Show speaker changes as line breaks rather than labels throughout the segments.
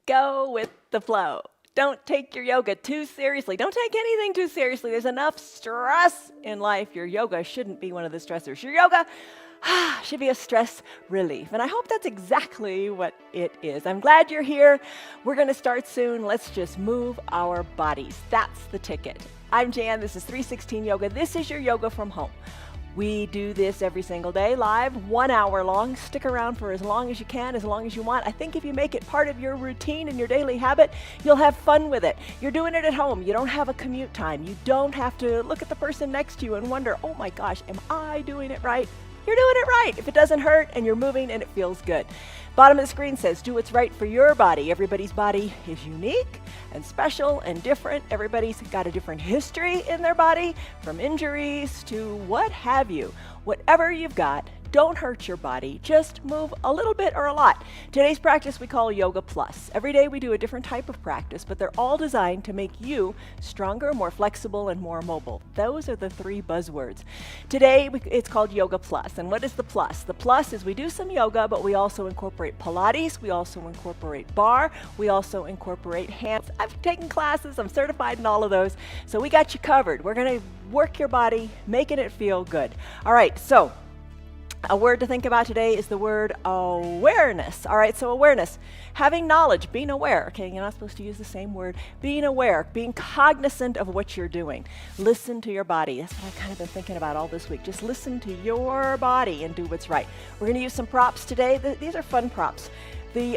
Go with the flow. Don't take your yoga too seriously. Don't take anything too seriously. There's enough stress in life. Your yoga shouldn't be one of the stressors. Your yoga should be a stress relief. And I hope that's exactly what it is. I'm glad you're here. We're going to start soon. Let's just move our bodies. That's the ticket. I'm Jan. This is 316 Yoga. This is your yoga from home. We do this every single day, live, 1 hour long. Stick around for as long as you can, as long as you want. I think if you make it part of your routine and your daily habit, you'll have fun with it. You're doing it at home. You don't have a commute time. You don't have to look at the person next to you and wonder, oh my gosh, am I doing it right? You're doing it right. If it doesn't hurt and you're moving and it feels good. Bottom of the screen says, do what's right for your body. Everybody's body is unique and special and different. Everybody's got a different history in their body, from injuries to what have you. Whatever you've got, don't hurt your body. Just move a little bit or a lot. Today's practice we call Yoga Plus. Every day we do a different type of practice, but they're all designed to make you stronger, more flexible, and more mobile. Those are the three buzzwords. Today it's called Yoga Plus. And what is the plus? The plus is we do some yoga, but we also incorporate Pilates. We also incorporate Barre. We also incorporate hands. I've taken classes. I'm certified in all of those. So we got you covered. We're going to work your body, making it feel good. All right, so a word to think about today is the word awareness. All right, so awareness, having knowledge, being aware. Okay, you're not supposed to use the same word. Being aware, being cognizant of what you're doing. Listen to your body. That's what I've kind of been thinking about all this week. Just listen to your body and do what's right. We're going to use some props today. These are fun props. The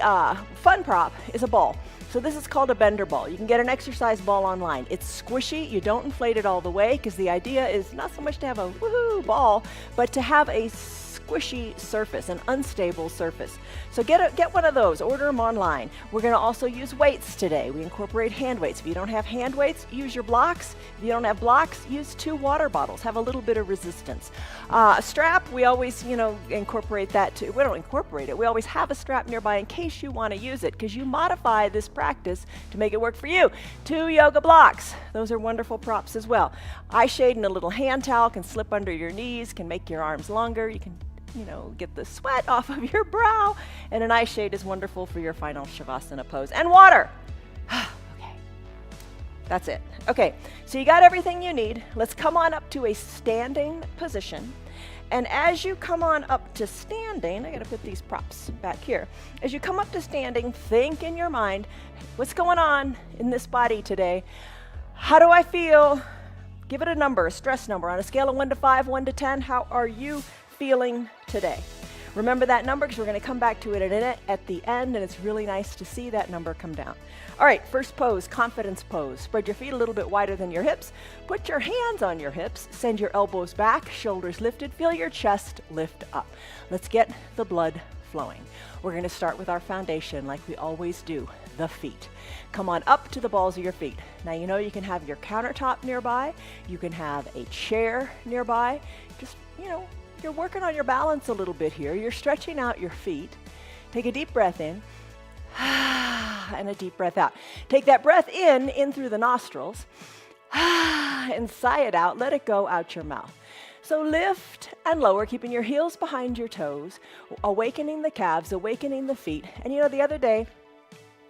fun prop is a ball. So this is called a bender ball. You can get an exercise ball online. It's squishy. You don't inflate it all the way because the idea is not so much to have a woohoo ball, but to have a squishy surface, an unstable surface. So get one of those, order them online. We're going to also use weights today. We incorporate hand weights. If you don't have hand weights, use your blocks. If you don't have blocks, use 2 water bottles. Have a little bit of resistance. A strap, we always, incorporate that too. We don't incorporate it. We always have a strap nearby in case you want to use it, because you modify this practice to make it work for you. 2 yoga blocks. Those are wonderful props as well. Eye shade and a little hand towel can slip under your knees, can make your arms longer. You can get the sweat off of your brow. And an eye shade is wonderful for your final Shavasana pose. And water. Okay, that's it. Okay, so you got everything you need. Let's come on up to a standing position. And as you come on up to standing, I gotta put these props back here. As you come up to standing, think in your mind, what's going on in this body today? How do I feel? Give it a number, a stress number. On a scale of 1 to 5, 1 to 10, how are you feeling today? Remember that number because we're going to come back to it at the end, and it's really nice to see that number come down. All right, first pose, confidence pose. Spread your feet a little bit wider than your hips. Put your hands on your hips. Send your elbows back, shoulders lifted. Feel your chest lift up. Let's get the blood flowing. We're going to start with our foundation like we always do, the feet. Come on up to the balls of your feet. Now you can have your countertop nearby. You can have a chair nearby. Just, you're working on your balance a little bit here. You're stretching out your feet. Take a deep breath in and a deep breath out. Take that breath in through the nostrils and sigh it out. Let it go out your mouth. So lift and lower, keeping your heels behind your toes, awakening the calves, awakening the feet. And the other day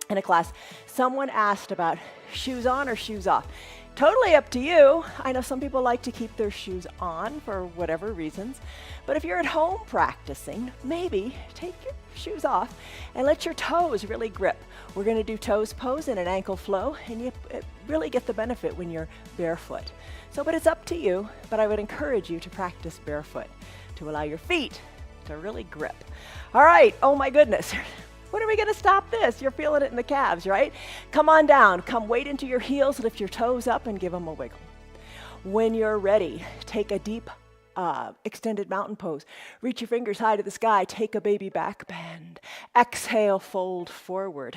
in a class, someone asked about shoes on or shoes off. Totally up to you. I know some people like to keep their shoes on for whatever reasons, but if you're at home practicing, maybe take your shoes off and let your toes really grip. We're going to do toes pose and an ankle flow, and you really get the benefit when you're barefoot. But it's up to you, but I would encourage you to practice barefoot to allow your feet to really grip. All right, oh my goodness. When are we going to stop this? You're feeling it in the calves, right? Come on down. Come weight into your heels. Lift your toes up and give them a wiggle. When you're ready, take a deep extended mountain pose. Reach your fingers high to the sky. Take a baby back bend. Exhale, fold forward.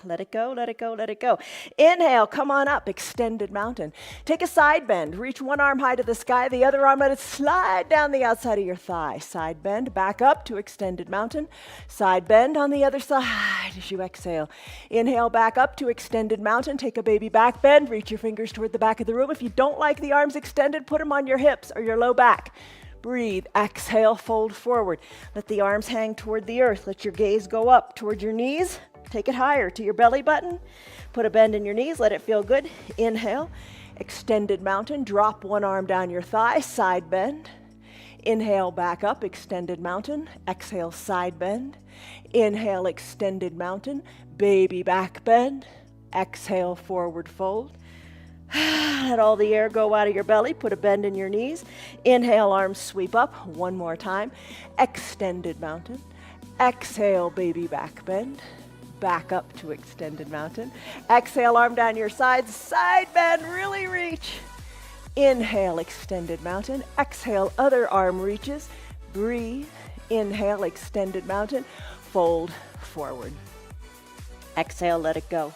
Let it go, let it go, let it go. Inhale, come on up, extended mountain. Take a side bend. Reach one arm high to the sky, the other arm let it slide down the outside of your thigh. Side bend, back up to extended mountain. Side bend on the other side as you exhale. Inhale, back up to extended mountain. Take a baby back bend. Reach your fingers toward the back of the room. If you don't like the arms extended, put them on your hips or your low back. Breathe, exhale, fold forward. Let the arms hang toward the earth. Let your gaze go up toward your knees. Take it higher to your belly button. Put a bend in your knees. Let it feel good. Inhale. Extended mountain. Drop one arm down your thigh. Side bend. Inhale, back up, extended mountain. Exhale, side bend. Inhale, extended mountain. Baby back bend. Exhale, forward fold. Let all the air go out of your belly. Put a bend in your knees. Inhale, arms sweep up. One more time. Extended mountain. Exhale, baby back bend. Back up to extended mountain. Exhale, arm down your sides. Side bend, really reach. Inhale, extended mountain. Exhale, other arm reaches. Breathe. Inhale, extended mountain. Fold forward. Exhale, let it go.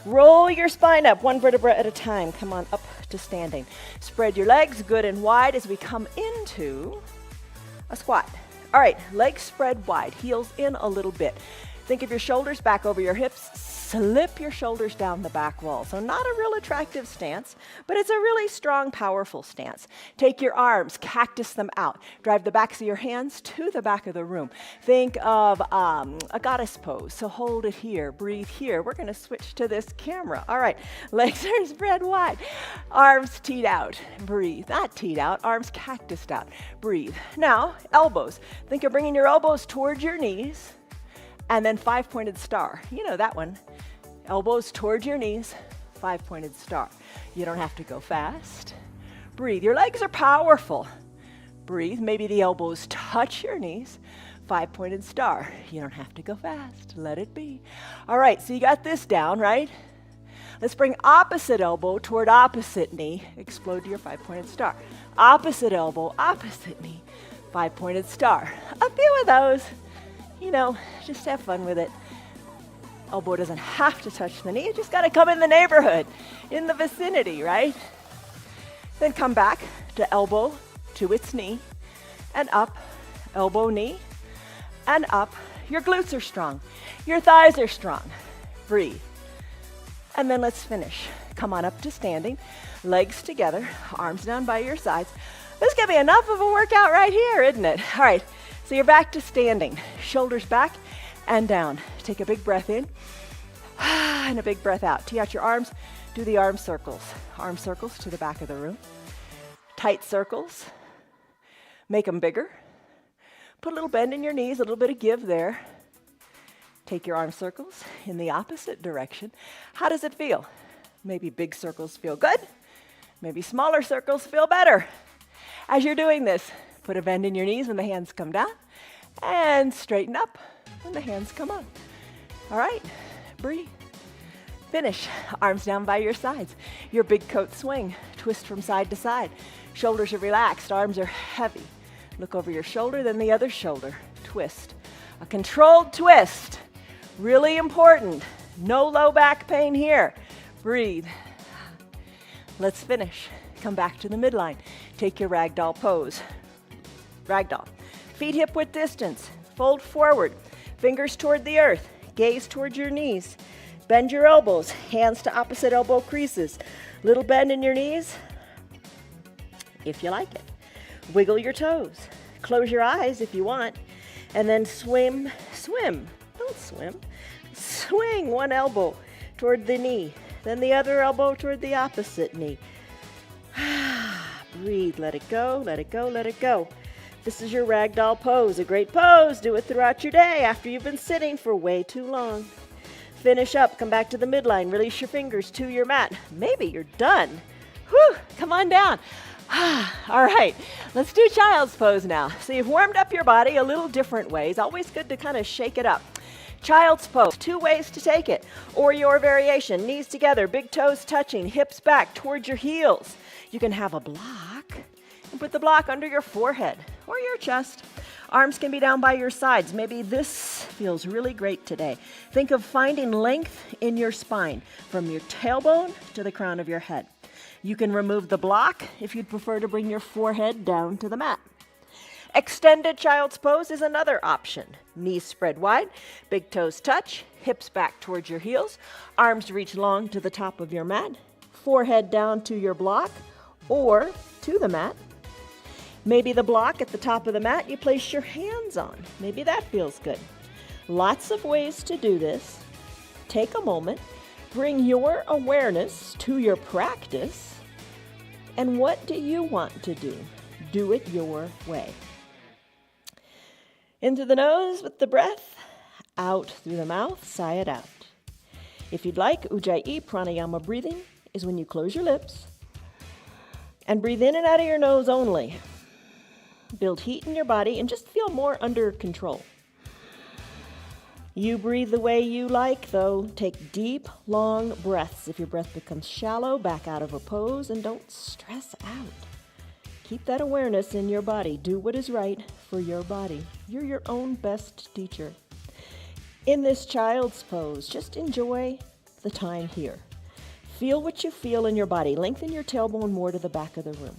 Roll your spine up, one vertebra at a time. Come on up to standing. Spread your legs good and wide as we come into a squat. All right, legs spread wide, heels in a little bit. Think of your shoulders back over your hips. Slip your shoulders down the back wall. So not a real attractive stance, but it's a really strong, powerful stance. Take your arms, cactus them out. Drive the backs of your hands to the back of the room. Think of a goddess pose. So hold it here, breathe here. We're gonna switch to this camera. All right, legs are spread wide. Arms teed out, breathe. Not teed out, arms cactused out, breathe. Now, elbows. Think of bringing your elbows towards your knees. And then 5-pointed star. You know that one. Elbows towards your knees, 5-pointed star. You don't have to go fast. Breathe. Your legs are powerful. Breathe. Maybe the elbows touch your knees, 5-pointed star. You don't have to go fast. Let it be. All right, so you got this down, right? Let's bring opposite elbow toward opposite knee. Explode to your 5-pointed star. Opposite elbow, opposite knee, 5-pointed star. A few of those. You know, just have fun with it. Elbow doesn't have to touch the knee. You just got to come in the neighborhood, in the vicinity, right? Then come back to elbow to its knee and up, elbow, knee, and up. Your glutes are strong. Your thighs are strong. Breathe. And then let's finish. Come on up to standing, legs together, arms down by your sides. This is going to be enough of a workout right here, isn't it? All right. So you're back to standing, shoulders back and down. Take a big breath in and a big breath out. Tee out your arms, do the arm circles to the back of the room. Tight circles, make them bigger. Put a little bend in your knees, a little bit of give there. Take your arm circles in the opposite direction. How does it feel? Maybe big circles feel good. Maybe smaller circles feel better. As you're doing this, put a bend in your knees when the hands come down and straighten up when the hands come up. All right, breathe. Finish. Arms down by your sides. Your big coat swing. Twist from side to side. Shoulders are relaxed. Arms are heavy. Look over your shoulder, then the other shoulder. Twist. A controlled twist. Really important. No low back pain here. Breathe. Let's finish. Come back to the midline. Take your ragdoll pose. Ragdoll. Feet hip width distance. Fold forward. Fingers toward the earth. Gaze toward your knees. Bend your elbows. Hands to opposite elbow creases. Little bend in your knees, if you like it. Wiggle your toes. Close your eyes if you want. And then swim. Don't swim. Swing one elbow toward the knee. Then the other elbow toward the opposite knee. Breathe. Let it go. Let it go. Let it go. This is your ragdoll pose, a great pose. Do it throughout your day after you've been sitting for way too long. Finish up, come back to the midline, release your fingers to your mat. Maybe you're done. Whew, come on down. All right, let's do child's pose now. So you've warmed up your body a little different ways. Always good to kind of shake it up. Child's pose, 2 ways to take it, or your variation. Knees together, big toes touching, hips back towards your heels. You can have a block and put the block under your forehead or your chest. Arms can be down by your sides. Maybe this feels really great today. Think of finding length in your spine from your tailbone to the crown of your head. You can remove the block if you'd prefer to bring your forehead down to the mat. Extended child's pose is another option. Knees spread wide, big toes touch, hips back towards your heels, arms reach long to the top of your mat, forehead down to your block or to the mat. Maybe the block at the top of the mat you place your hands on. Maybe that feels good. Lots of ways to do this. Take a moment, bring your awareness to your practice, and what do you want to do? Do it your way. Into the nose with the breath, out through the mouth, sigh it out. If you'd like, Ujjayi pranayama breathing is when you close your lips and breathe in and out of your nose only. Build heat in your body and just feel more under control. You breathe the way you like, though. Take deep, long breaths. If your breath becomes shallow, back out of a pose and don't stress out. Keep that awareness in your body. Do what is right for your body. You're your own best teacher. In this child's pose, just enjoy the time here. Feel what you feel in your body. Lengthen your tailbone more to the back of the room.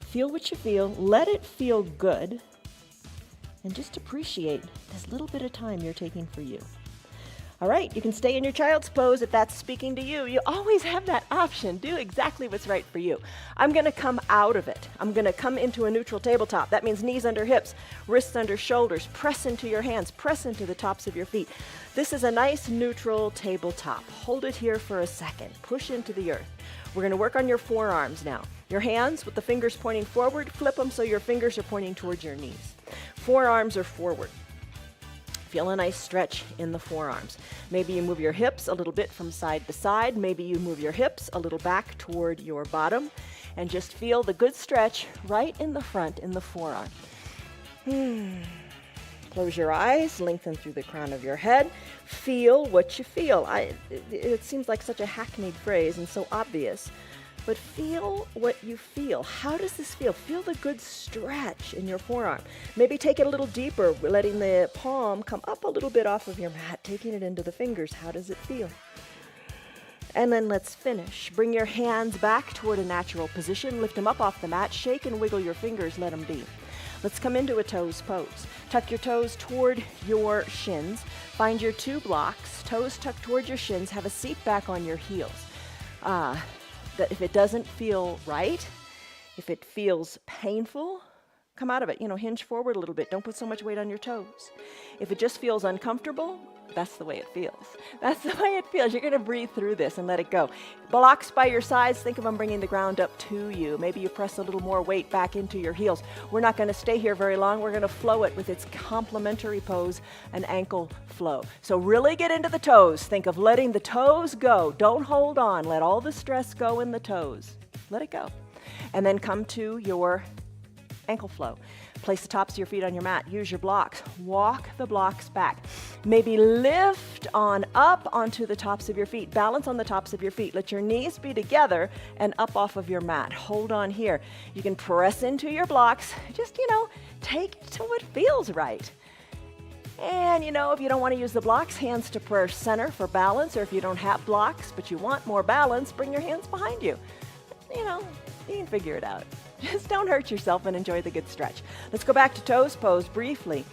Feel what you feel. Let it feel good. And just appreciate this little bit of time you're taking for you. All right, you can stay in your child's pose if that's speaking to you. You always have that option. Do exactly what's right for you. I'm going to come out of it. I'm going to come into a neutral tabletop. That means knees under hips, wrists under shoulders. Press into your hands. Press into the tops of your feet. This is a nice neutral tabletop. Hold it here for a second. Push into the earth. We're going to work on your forearms now. Your hands with the fingers pointing forward, flip them so your fingers are pointing towards your knees. Forearms are forward. Feel a nice stretch in the forearms. Maybe you move your hips a little bit from side to side. Maybe you move your hips a little back toward your bottom. And just feel the good stretch right in the front in the forearm. Close your eyes, lengthen through the crown of your head. Feel what you feel. It seems like such a hackneyed phrase and so obvious. But feel what you feel. How does this feel? Feel the good stretch in your forearm. Maybe take it a little deeper, letting the palm come up a little bit off of your mat, taking it into the fingers. How does it feel? And then let's finish. Bring your hands back toward a natural position. Lift them up off the mat. Shake and wiggle your fingers. Let them be. Let's come into a toes pose. Tuck your toes toward your shins. Find your two blocks. Toes tucked toward your shins. Have a seat back on your heels. That if it doesn't feel right, if it feels painful, come out of it. Hinge forward a little bit. Don't put so much weight on your toes. If it just feels uncomfortable, that's the way it feels. That's the way it feels. You're going to breathe through this and let it go. Blocks by your sides, think of them bringing the ground up to you. Maybe you press a little more weight back into your heels. We're not going to stay here very long. We're going to flow it with its complementary pose, an ankle flow. So really get into the toes. Think of letting the toes go. Don't hold on. Let all the stress go in the toes. Let it go. And then come to your ankle flow. Place the tops of your feet on your mat. Use your blocks. Walk the blocks back. Maybe lift on up onto the tops of your feet. Balance on the tops of your feet. Let your knees be together and up off of your mat. Hold on here. You can press into your blocks. Just, take it to what feels right. And, if you don't want to use the blocks, hands to prayer center for balance. Or if you don't have blocks, but you want more balance, bring your hands behind you. You can figure it out. Just don't hurt yourself and enjoy the good stretch. Let's go back to toes pose briefly.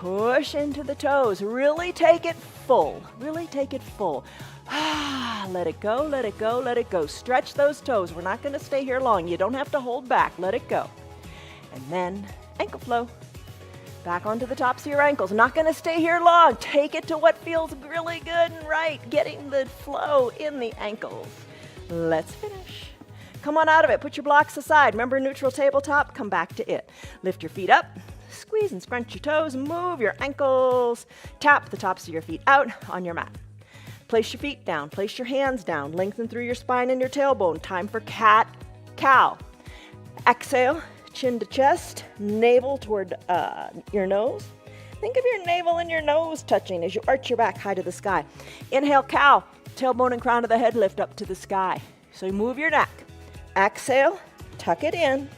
Push into the toes. Really take it full. Really take it full. Let it go, let it go, let it go. Stretch those toes. We're not going to stay here long. You don't have to hold back. Let it go. And then ankle flow. Back onto the tops of your ankles. Not going to stay here long. Take it to what feels really good and right. Getting the flow in the ankles. Let's finish. Come on out of it. Put your blocks aside. Remember neutral tabletop? Come back to it. Lift your feet up. Squeeze and scrunch your toes. Move your ankles. Tap the tops of your feet out on your mat. Place your feet down. Place your hands down. Lengthen through your spine and your tailbone. Time for cat, cow. Exhale, chin to chest, navel toward your nose. Think of your navel and your nose touching as you arch your back high to the sky. Inhale, cow. Tailbone and crown of the head lift up to the sky. So you move your neck. Exhale, tuck it in.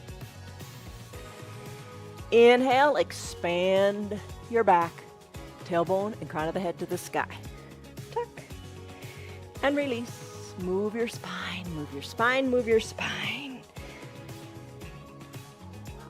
Inhale, expand your back. Tailbone and crown of the head to the sky. Tuck. And release. Move your spine, move your spine, move your spine.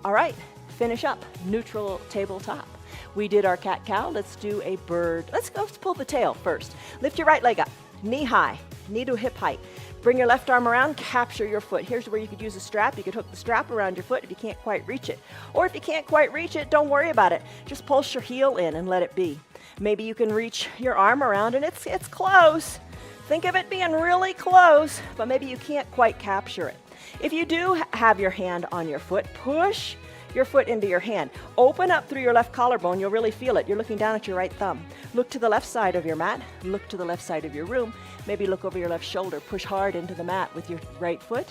All right, finish up. Neutral tabletop. We did our cat-cow. Let's do a bird. Let's pull the tail first. Lift your right leg up, knee high, knee to hip height. Bring your left arm around, capture your foot. Here's where you could use a strap. You could hook the strap around your foot if you can't quite reach it. Or if you can't quite reach it, don't worry about it. Just pulse your heel in and let it be. Maybe you can reach your arm around and it's close. Think of it being really close, but maybe you can't quite capture it. If you do have your hand on your foot, push your foot into your hand. Open up through your left collarbone. You'll really feel it. You're looking down at your right thumb. Look to the left side of your mat. Look to the left side of your room. Maybe look over your left shoulder. Push hard into the mat with your right foot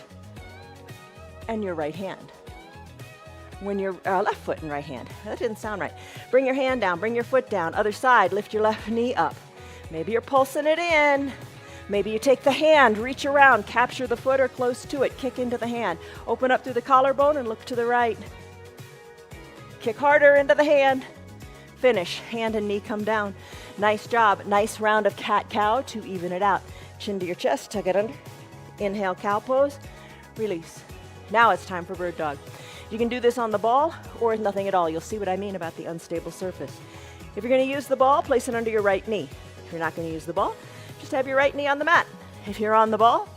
and your right hand. When your left foot and right hand. That didn't sound right. Bring your hand down. Bring your foot down. Other side. Lift your left knee up. Maybe you're pulsing it in. Maybe you take the hand, reach around, capture the foot or close to it, kick into the hand. Open up through the collarbone and look to the right. Kick harder into the hand. Finish. Hand and knee come down. Nice job. Nice round of cat-cow to even it out. Chin to your chest, tuck it under. Inhale, cow pose. Release. Now it's time for bird dog. You can do this on the ball or nothing at all. You'll see what I mean about the unstable surface. If you're going to use the ball, place it under your right knee. If you're not going to use the ball, just have your right knee on the mat. If you're on the ball,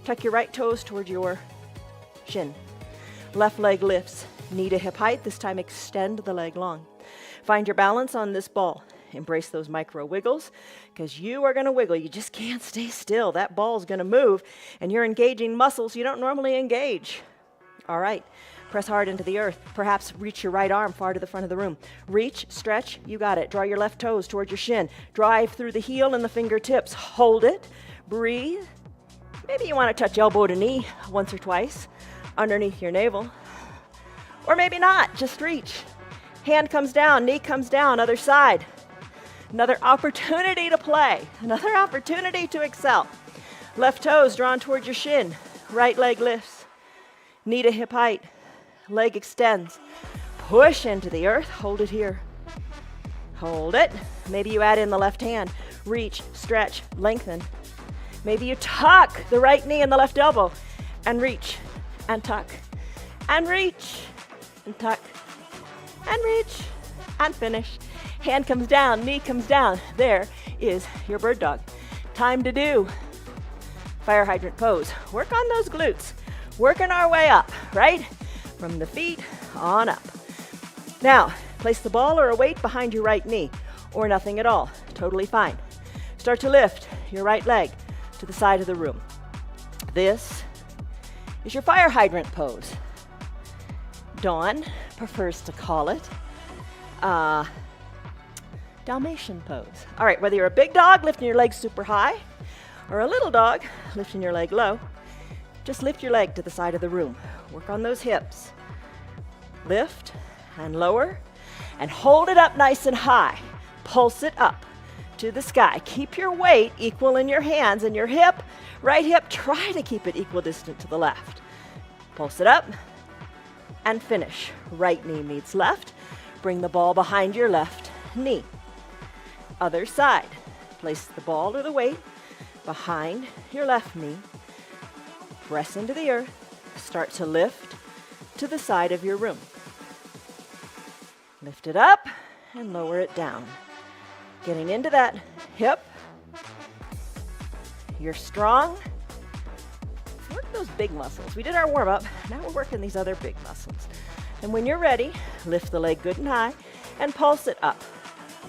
tuck your right toes toward your shin. Left leg lifts, knee to hip height. This time extend the leg long. Find your balance on this ball. Embrace those micro wiggles because you are going to wiggle. You just can't stay still. That ball is going to move and you're engaging muscles you don't normally engage. All right. Press hard into the earth. Perhaps reach your right arm far to the front of the room. Reach, stretch, you got it. Draw your left toes toward your shin. Drive through the heel and the fingertips. Hold it. Breathe. Maybe you want to touch elbow to knee once or twice underneath your navel. Or maybe not. Just reach. Hand comes down, knee comes down, other side. Another opportunity to play. Another opportunity to excel. Left toes drawn toward your shin. Right leg lifts. Knee to hip height. Leg extends. Push into the earth. Hold it here. Hold it. Maybe you add in the left hand. Reach, stretch, lengthen. Maybe you tuck the right knee and the left elbow and reach and tuck and reach and tuck and reach and finish. Hand comes down, knee comes down. There is your bird dog. Time to do fire hydrant pose. Work on those glutes. Working our way up, right? From the feet on up. Now, place the ball or a weight behind your right knee, or nothing at all. Totally fine. Start to lift your right leg to the side of the room. This is your fire hydrant pose. Dawn prefers to call it Dalmatian pose. All right, whether you're a big dog lifting your legs super high, or a little dog lifting your leg low, just lift your leg to the side of the room. Work on those hips. Lift and lower and hold it up nice and high. Pulse it up to the sky. Keep your weight equal in your hands and your hip, right hip, try to keep it equidistant to the left. Pulse it up and finish. Right knee meets left. Bring the ball behind your left knee. Other side. Place the ball or the weight behind your left knee. Press into the earth. Start to lift to the side of your room. Lift it up and lower it down. Getting into that hip. You're strong. Work those big muscles. We did our warm-up. Now we're working these other big muscles. And when you're ready, lift the leg good and high and pulse it up.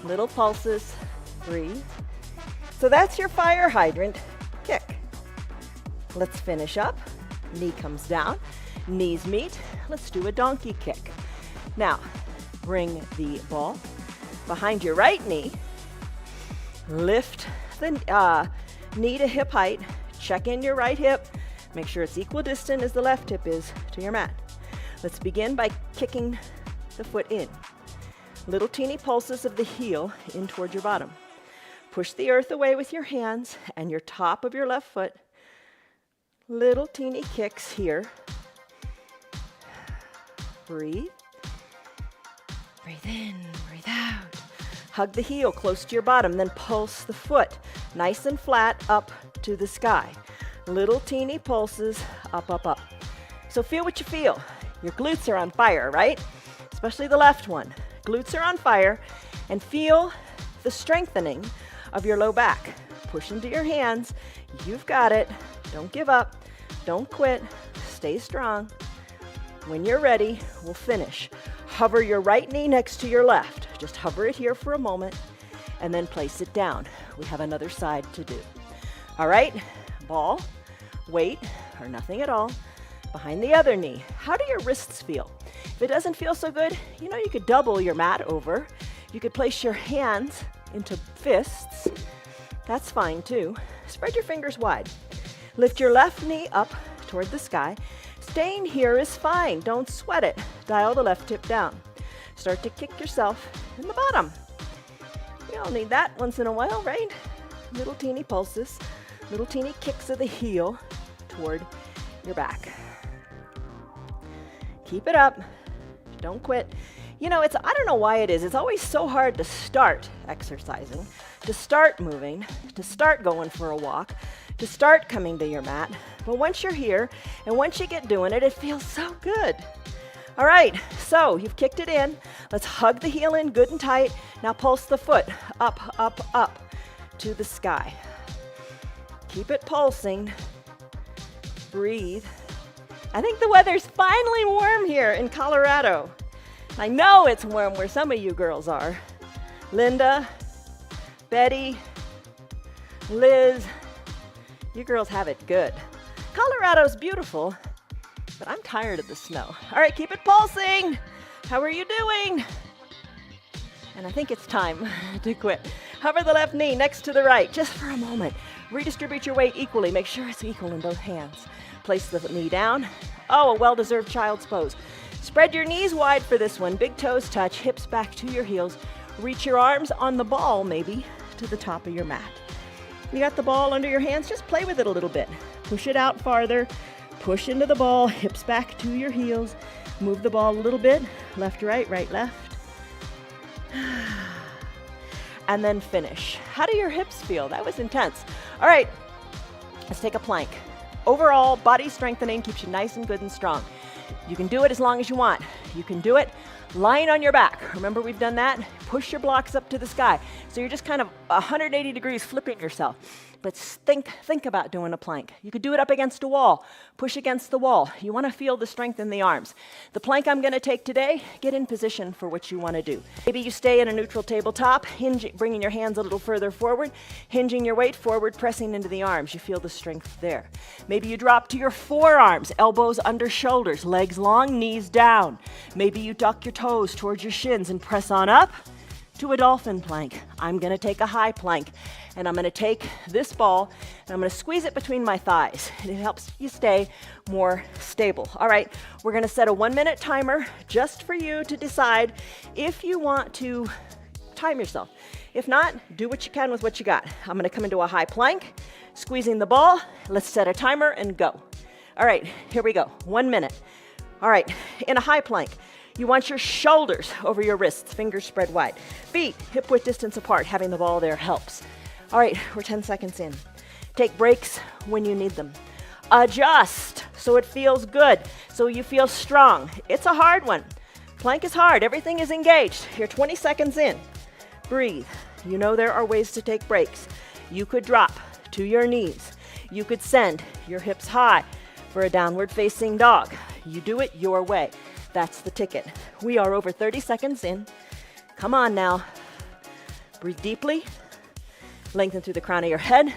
Little pulses. Breathe. So that's your fire hydrant kick. Let's finish up. Knee comes down. Knees meet. Let's do a donkey kick. Now, bring the ball behind your right knee. Lift the knee to hip height. Check in your right hip. Make sure it's equidistant as the left hip is to your mat. Let's begin by kicking the foot in. Little teeny pulses of the heel in toward your bottom. Push the earth away with your hands and your top of your left foot. Little teeny kicks here. Breathe. Breathe in, breathe out. Hug the heel close to your bottom, then pulse the foot nice and flat up to the sky. Little teeny pulses up, up, up. So feel what you feel. Your glutes are on fire, right? Especially the left one. Glutes are on fire, and feel the strengthening of your low back. Push into your hands. You've got it. Don't give up. Don't quit. Stay strong. When you're ready, we'll finish. Hover your right knee next to your left. Just hover it here for a moment. and then place it down. We have another side to do. All right, ball, weight, or nothing at all, behind the other knee. How do your wrists feel? If it doesn't feel so good, you know, you could double your mat over. You could place your hands into fists. That's fine too. Spread your fingers wide. Lift your left knee up toward the sky. Staying here is fine. Don't sweat it. Dial the left hip down. Start to kick yourself in the bottom. We all need that once in a while, right? Little teeny pulses, little teeny kicks of the heel toward your back. Keep it up. Don't quit. You know, I don't know why it is. It's always so hard to start exercising, to start moving, to start going for a walk, to start coming to your mat. But once you're here and once you get doing it, it feels so good. All right, so you've kicked it in. Let's hug the heel in good and tight. Now pulse the foot up, up, up to the sky. Keep it pulsing. Breathe. I think the weather's finally warm here in Colorado. I know it's warm where some of you girls are. Linda, Betty, Liz, you girls have it good. Colorado's beautiful, but I'm tired of the snow. All right, keep it pulsing. How are you doing? And I think it's time to quit. Hover the left knee next to the right, just for a moment. Redistribute your weight equally. Make sure it's equal in both hands. Place the knee down. Oh, a well-deserved child's pose. Spread your knees wide for this one. Big toes touch, hips back to your heels. Reach your arms on the ball, maybe, to the top of your mat. You got the ball under your hands, just play with it a little bit. Push it out farther. Push into the ball, hips back to your heels. Move the ball a little bit, left, right, left. And then finish. How do your hips feel? That was intense. All right, let's take a plank. Overall, body strengthening keeps you nice and good and strong. You can do it as long as you want. You can do it lying on your back. Remember we've done that? Push your blocks up to the sky. So you're just kind of 180 degrees flipping yourself. But think about doing a plank. You could do it up against a wall. Push against the wall. You want to feel the strength in the arms. The plank I'm going to take today, get in position for what you want to do. Maybe you stay in a neutral tabletop, bringing your hands a little further forward, hinging your weight forward, pressing into the arms. You feel the strength there. Maybe you drop to your forearms, elbows under shoulders, legs long, knees down. Maybe you duck your toes towards your shins and press on up to a dolphin plank. I'm going to take a high plank, and I'm going to take this ball and I'm going to squeeze it between my thighs, and it helps you stay more stable. All right, we're going to set a 1-minute timer just for you to decide if you want to time yourself. If not, do what you can with what you got. I'm going to come into a high plank, squeezing the ball. Let's set a timer and go. All right, here we go. 1 minute. All right, in a high plank, you want your shoulders over your wrists, fingers spread wide. Feet hip width distance apart, having the ball there helps. All right, we're 10 seconds in. Take breaks when you need them. Adjust so it feels good, so you feel strong. It's a hard one. Plank is hard, everything is engaged. You're 20 seconds in. Breathe. You know there are ways to take breaks. You could drop to your knees. You could send your hips high for a downward facing dog. You do it your way. That's the ticket. We are over 30 seconds in. Come on now. Breathe deeply. Lengthen through the crown of your head.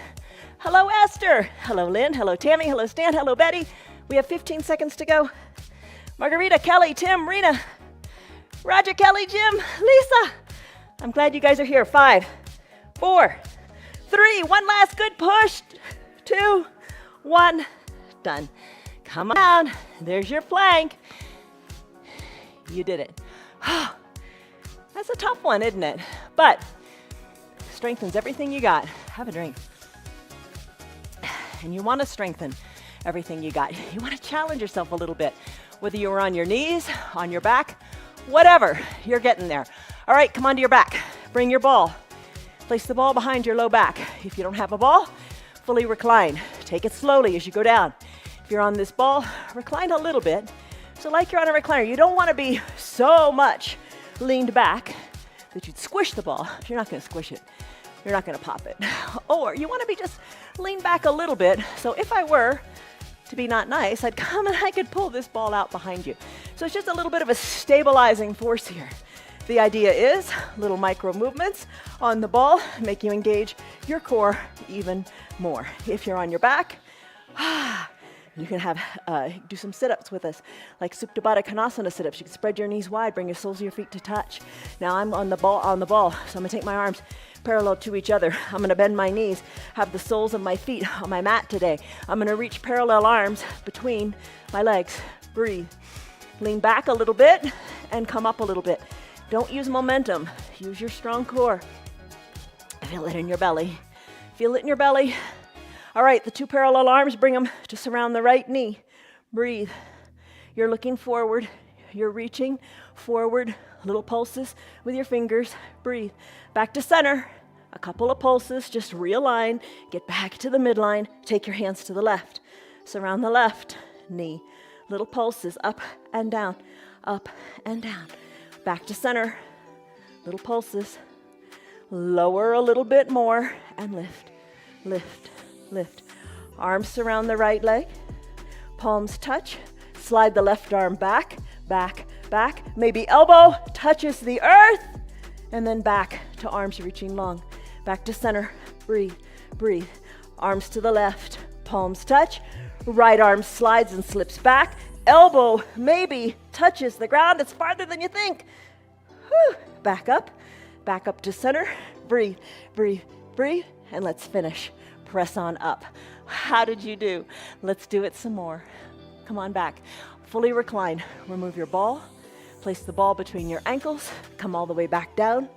Hello, Esther. Hello, Lynn. Hello, Tammy. Hello, Stan. Hello, Betty. We have 15 seconds to go. Margarita, Kelly, Tim, Rena, Roger, Kelly, Jim, Lisa. I'm glad you guys are here. 5, 4, 3. One last good push. 2, 1. Done. Come on down. There's your plank. You did it. That's a tough one, isn't it? But strengthens everything you got. Have a drink. And you want to strengthen everything you got. You want to challenge yourself a little bit. Whether you're on your knees, on your back, whatever, you're getting there. All right, come onto your back. Bring your ball. Place the ball behind your low back. If you don't have a ball, fully recline. Take it slowly as you go down. If you're on this ball, recline a little bit. So like you're on a recliner, you don't want to be so much leaned back that you'd squish the ball. You're not going to squish it. You're not going to pop it. Or you want to be just leaned back a little bit. So if I were to be not nice, I'd come and I could pull this ball out behind you. So it's just a little bit of a stabilizing force here. The idea is little micro movements on the ball make you engage your core even more. If you're on your back, you can do some sit-ups with us, like Supta Baddha Konasana sit-ups. You can spread your knees wide, bring your soles of your feet to touch. Now I'm on the ball, so I'm gonna take my arms parallel to each other. I'm gonna bend my knees, have the soles of my feet on my mat today. I'm gonna reach parallel arms between my legs. Breathe. Lean back a little bit and come up a little bit. Don't use momentum, use your strong core. Feel it in your belly. Feel it in your belly. All right, the two parallel arms, bring them to surround the right knee. Breathe. You're looking forward. You're reaching forward. Little pulses with your fingers. Breathe. Back to center. A couple of pulses. Just realign. Get back to the midline. Take your hands to the left. Surround the left knee. Little pulses up and down. Up and down. Back to center. Little pulses. Lower a little bit more and lift. Lift. Lift. Arms surround the right leg. Palms touch. Slide the left arm back, back, back. Maybe elbow touches the earth. And then back to arms reaching long. Back to center. Breathe, breathe. Arms to the left. Palms touch. Right arm slides and slips back. Elbow maybe touches the ground. It's farther than you think. Whew. Back up to center. Breathe, breathe, breathe. And let's finish. Press on up. How did you do? Let's do it some more. Come on back. Fully recline. Remove your ball. Place the ball between your ankles. Come all the way back down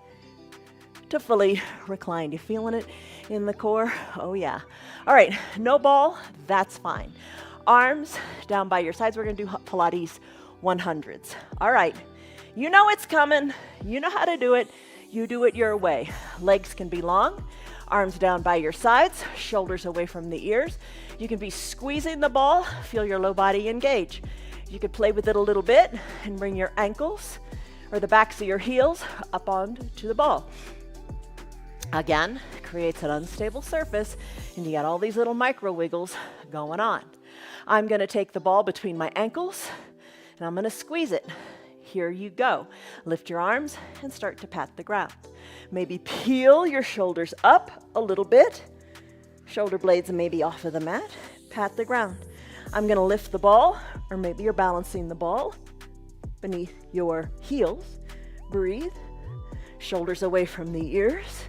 to fully recline. You feeling it in the core? Oh yeah. All right, no ball, that's fine. Arms down by your sides. We're gonna do Pilates 100s. All right, you know it's coming. You know how to do it. You do it your way. Legs can be long. Arms down by your sides, shoulders away from the ears. You can be squeezing the ball, feel your low body engage. You could play with it a little bit and bring your ankles or the backs of your heels up onto the ball. Again, creates an unstable surface and you got all these little micro wiggles going on. I'm gonna take the ball between my ankles and I'm gonna squeeze it. Here you go. Lift your arms and start to pat the ground. Maybe peel your shoulders up a little bit. Shoulder blades maybe off of the mat. Pat the ground. I'm gonna lift the ball, or maybe you're balancing the ball beneath your heels. Breathe. Shoulders away from the ears.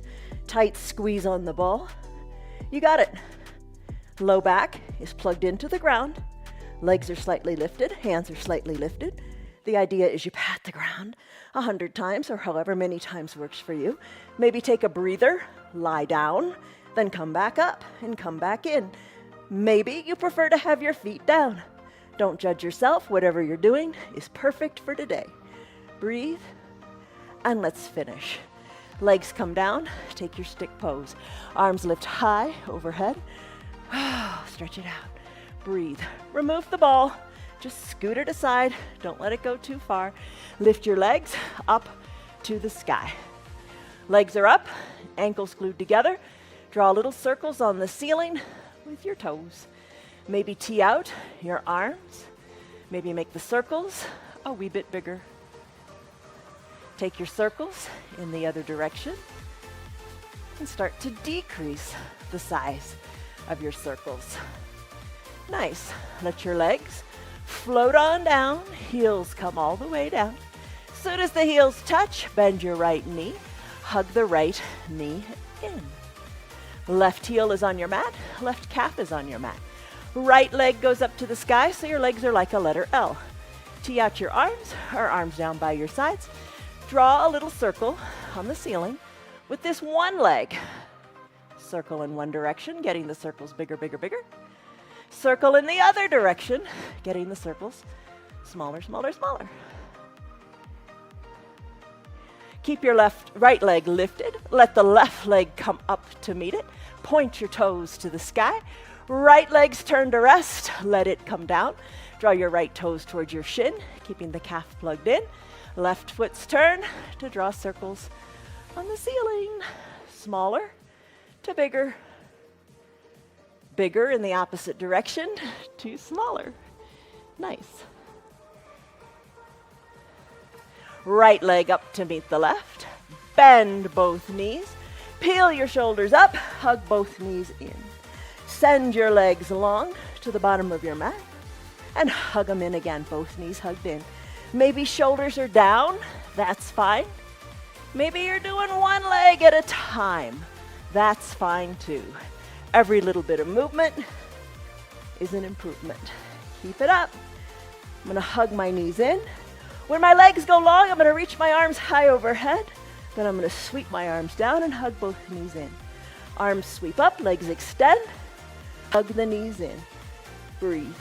Tight squeeze on the ball. You got it. Low back is plugged into the ground. Legs are slightly lifted, hands are slightly lifted. The idea is you pat the ground 100 times or however many times works for you. Maybe take a breather, lie down, then come back up and come back in. Maybe you prefer to have your feet down. Don't judge yourself. Whatever you're doing is perfect for today. Breathe, and let's finish. Legs come down, take your stick pose. Arms lift high overhead. Stretch it out. Breathe. Remove the ball. Just scoot it aside. Don't let it go too far. Lift your legs up to the sky. Legs are up, ankles glued together. Draw little circles on the ceiling with your toes. Maybe tee out your arms. Maybe make the circles a wee bit bigger. Take your circles in the other direction and start to decrease the size of your circles. Nice. Let your legs float on down. Heels come all the way down. Soon as the heels touch, bend your right knee. Hug the right knee in. Left heel is on your mat. Left calf is on your mat. Right leg goes up to the sky, so your legs are like a letter L. Tee out your arms, or arms down by your sides. Draw a little circle on the ceiling with this one leg. Circle in one direction, getting the circles bigger, bigger, bigger. Circle in the other direction, getting the circles smaller, smaller, smaller. Keep your right leg lifted. Let the left leg come up to meet it. Point your toes to the sky. Right leg's turned to rest. Let it come down. Draw your right toes towards your shin, keeping the calf plugged in. Left foot's turn to draw circles on the ceiling. Smaller to bigger. Bigger in the opposite direction to smaller. Nice. Right leg up to meet the left. Bend both knees. Peel your shoulders up. Hug both knees in. Send your legs long to the bottom of your mat and hug them in again, both knees hugged in. Maybe shoulders are down. That's fine. Maybe you're doing one leg at a time. That's fine too. Every little bit of movement is an improvement. Keep it up. I'm gonna hug my knees in. When my legs go long, I'm gonna reach my arms high overhead. Then I'm gonna sweep my arms down and hug both knees in. Arms sweep up, legs extend. Hug the knees in. Breathe,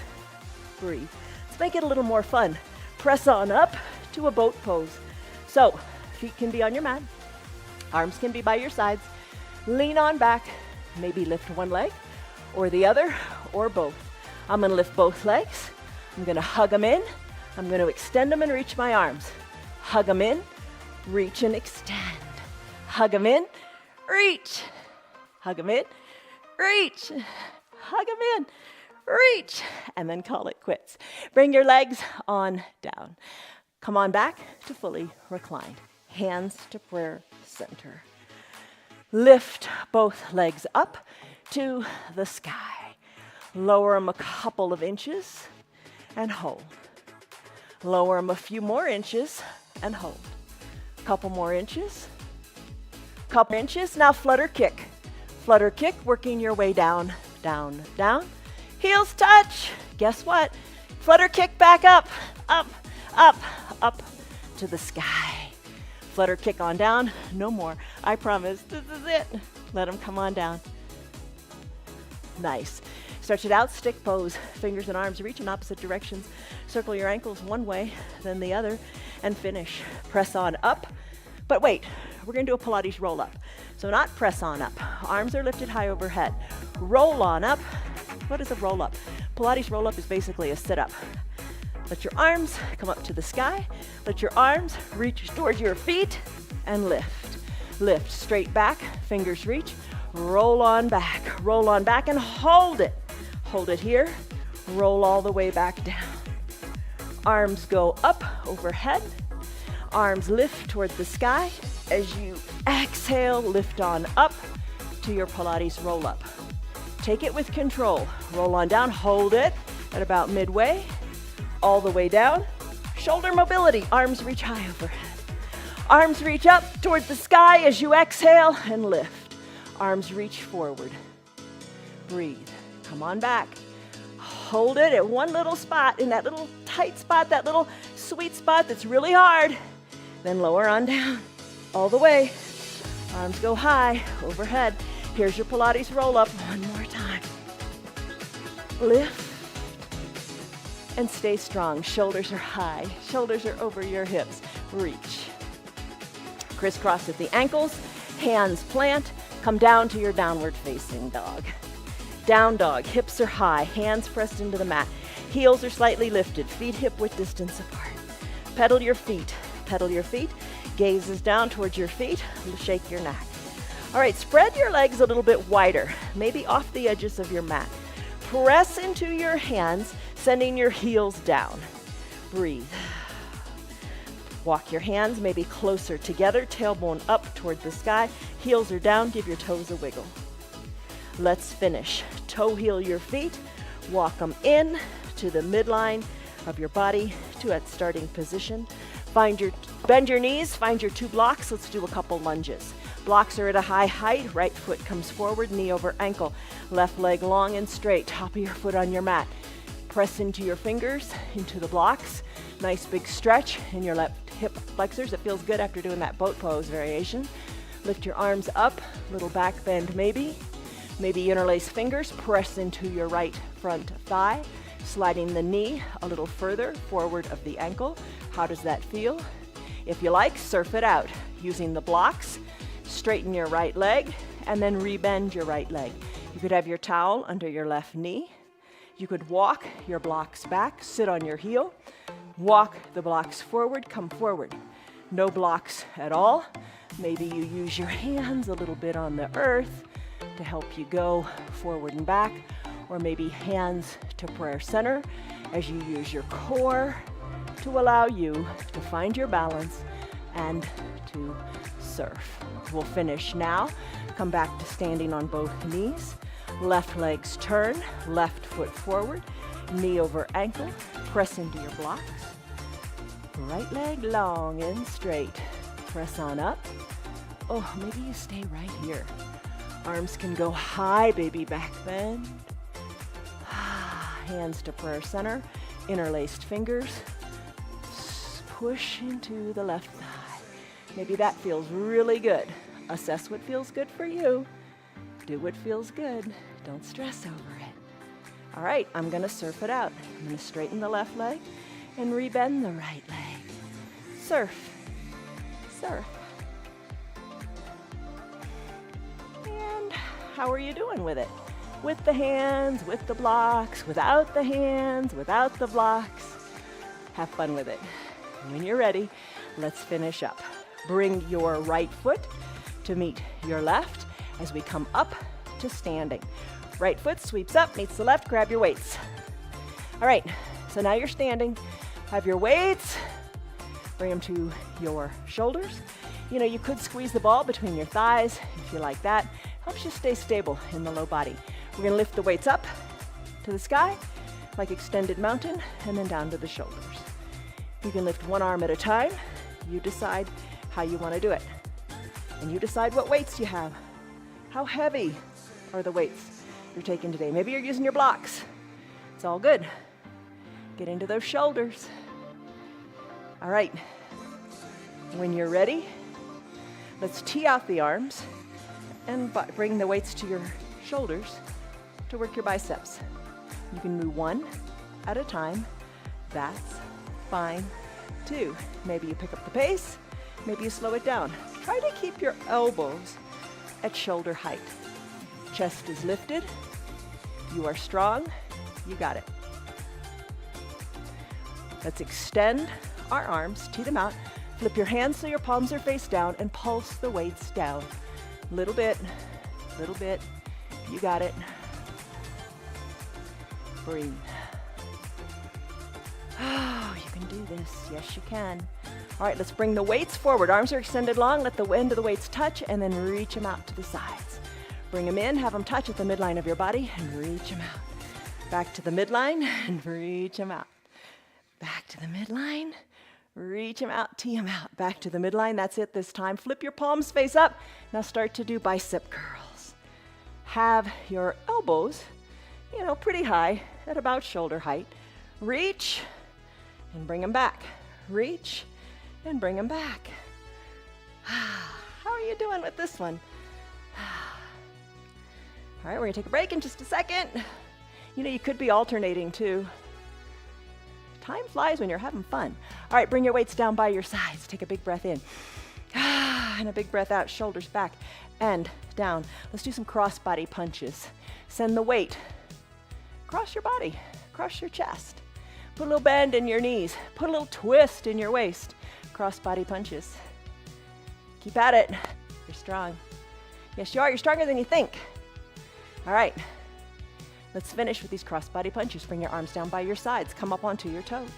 breathe. Let's make it a little more fun. Press on up to a boat pose. So, feet can be on your mat. Arms can be by your sides. Lean on back. Maybe lift one leg or the other or both. I'm gonna lift both legs. I'm gonna hug them in. I'm gonna extend them and reach my arms. Hug them in, reach and extend. Hug them in, reach. Hug them in, reach. Hug them in, reach. And then call it quits. Bring your legs on down. Come on back to fully reclined. Hands to prayer center. Lift both legs up to the sky. Lower them a couple of inches and hold. Lower them a few more inches and hold. Couple more inches. Couple inches. Now flutter kick. Flutter kick, working your way down, down, down. Heels touch. Guess what? Flutter kick back up, up, up, up to the sky. Flutter kick on down. No more. I promise. This is it. Let them come on down. Nice. Stretch it out, stick pose. Fingers and arms reach in opposite directions. Circle your ankles one way, then the other, and finish. Press on up. But wait, we're going to do a Pilates roll up. So not press on up. Arms are lifted high overhead. Roll on up. What is a roll up? Pilates roll up is basically a sit up. Let your arms come up to the sky. Let your arms reach towards your feet and lift. Lift straight back, fingers reach. Roll on back and hold it. Hold it here. Roll all the way back down. Arms go up overhead. Arms lift towards the sky. As you exhale, lift on up to your Pilates roll up. Take it with control. Roll on down, hold it at about midway. All the way down. Shoulder mobility, arms reach high overhead. Arms reach up towards the sky as you exhale and lift. Arms reach forward. Breathe. Come on back. Hold it at one little spot, in that little tight spot, that little sweet spot that's really hard. Then lower on down. All the way. Arms go high overhead. Here's your Pilates roll up one more time. Lift. And stay strong. Shoulders are high. Shoulders are over your hips. Reach. Crisscross at the ankles. Hands plant. Come down to your downward facing dog. Down dog. Hips are high. Hands pressed into the mat. Heels are slightly lifted. Feet hip width distance apart. Pedal your feet. Pedal your feet. Gaze is down towards your feet. Shake your neck. All right, spread your legs a little bit wider. Maybe off the edges of your mat. Press into your hands, sending your heels down. Breathe. Walk your hands maybe closer together, tailbone up toward the sky. Heels are down, give your toes a wiggle. Let's finish. Toe heel your feet, walk them in to the midline of your body to that starting position. Bend your knees, find your two blocks. Let's do a couple lunges. Blocks are at a high height. Right foot comes forward, knee over ankle. Left leg long and straight, top of your foot on your mat. Press into your fingers, into the blocks. Nice big stretch in your left hip flexors. It feels good after doing that boat pose variation. Lift your arms up, little back bend maybe. Maybe interlace fingers, press into your right front thigh, sliding the knee a little further forward of the ankle. How does that feel? If you like, surf it out. Using the blocks, straighten your right leg, and then rebend your right leg. You could have your towel under your left knee. You could walk your blocks back, sit on your heel, walk the blocks forward, come forward. No blocks at all. Maybe you use your hands a little bit on the earth to help you go forward and back, or maybe hands to prayer center as you use your core to allow you to find your balance and to surf. We'll finish now. Come back to standing on both knees. Left legs turn, left foot forward, knee over ankle, press into your blocks. Right leg long and straight. Press on up. Oh, maybe you stay right here. Arms can go high, baby back bend. Hands to prayer center, interlaced fingers. Push into the left thigh. Maybe that feels really good. Assess what feels good for you. Do what feels good. Don't stress over it. All right, I'm gonna surf it out. I'm gonna straighten the left leg and rebend the right leg. Surf, surf. And how are you doing with it? With the hands, with the blocks, without the hands, without the blocks. Have fun with it. When you're ready, let's finish up. Bring your right foot to meet your left as we come up to standing. Right foot sweeps up, meets the left, grab your weights. All right, so now you're standing. Have your weights, bring them to your shoulders. You know, you could squeeze the ball between your thighs if you like that. Helps you stay stable in the low body. We're gonna lift the weights up to the sky, like extended mountain, and then down to the shoulders. You can lift one arm at a time. You decide how you wanna do it. And you decide what weights you have. How heavy are the weights you're taking today? Maybe you're using your blocks. It's all good. Get into those shoulders. All right. When you're ready, let's tee out the arms and bring the weights to your shoulders to work your biceps. You can move one at a time. That's fine too. Maybe you pick up the pace. Maybe you slow it down. Try to keep your elbows at shoulder height. Chest is lifted. You are strong. You got it. Let's extend our arms, tee them out. Flip your hands so your palms are face down and pulse the weights down. Little bit, little bit. You got it. Breathe. Oh, you can do this. Yes, you can. All right, let's bring the weights forward. Arms are extended long. Let the end of the weights touch and then reach them out to the sides. Bring them in, have them touch at the midline of your body and reach them out. Back to the midline and reach them out. Back to the midline, reach them out, tee them out. Back to the midline, that's it this time. Flip your palms face up. Now start to do bicep curls. Have your elbows, pretty high at about shoulder height. Reach and bring them back. Reach and bring them back. How are you doing with this one? All right, we're gonna take a break in just a second. You could be alternating too. Time flies when you're having fun. All right, bring your weights down by your sides. Take a big breath in. And a big breath out, shoulders back and down. Let's do some cross body punches. Send the weight across your body, across your chest. Put a little bend in your knees. Put a little twist in your waist. Cross body punches. Keep at it. You're strong. Yes, you are. You're stronger than you think. All right. Let's finish with these cross body punches. Bring your arms down by your sides. Come up onto your toes.